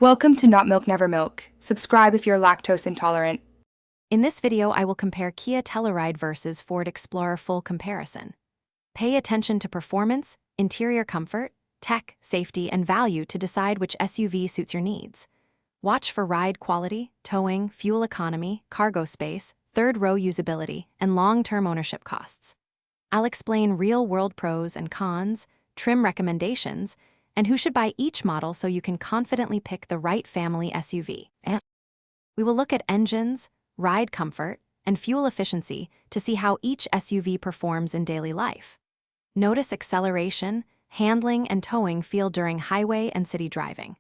Welcome to Not Milk Never Milk. Subscribe if you're lactose intolerant. In this video, I will compare Kia Telluride versus Ford Explorer full comparison. Pay attention to performance, interior comfort, tech, safety, and value to decide which SUV suits your needs. Watch for ride quality, towing, fuel economy, cargo space, third-row usability, and long-term ownership costs. I'll explain real-world pros and cons, trim recommendations, and who should buy each model so you can confidently pick the right family SUV. We will look at engines, ride comfort, and fuel efficiency to see how each SUV performs in daily life. Notice acceleration, handling, and towing feel during highway and city driving.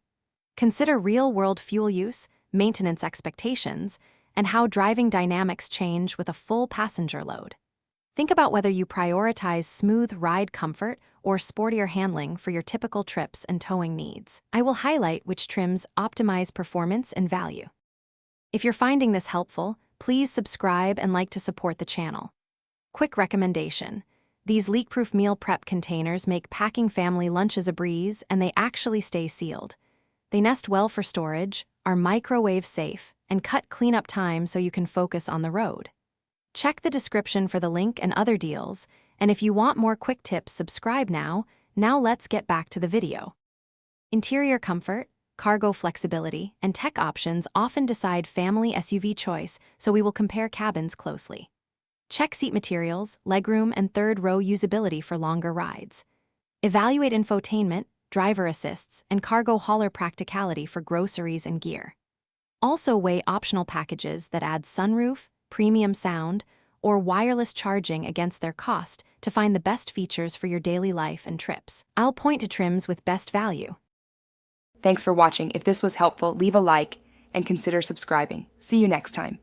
Consider real-world fuel use, maintenance expectations, and how driving dynamics change with a full passenger load. Think about whether you prioritize smooth ride comfort or sportier handling for your typical trips and towing needs. I will highlight which trims optimize performance and value. If you're finding this helpful, please subscribe and like to support the channel. Quick recommendation: these leak-proof meal prep containers make packing family lunches a breeze, and they actually stay sealed. They nest well for storage, are microwave safe, and cut cleanup time so you can focus on the road. Check the description for the link and other deals, and if you want more quick tips, subscribe now. Now let's get back to the video. Interior comfort, cargo flexibility, and tech options often decide family SUV choice, so we will compare cabins closely. Check seat materials, legroom, and third-row usability for longer rides. Evaluate infotainment, driver assists, and cargo hauler practicality for groceries and gear. Also weigh optional packages that add sunroof, premium sound, or wireless charging against their cost to find the best features for your daily life and trips. I'll point to trims with best value. Thanks for watching. If this was helpful, leave a like and consider subscribing. See you next time.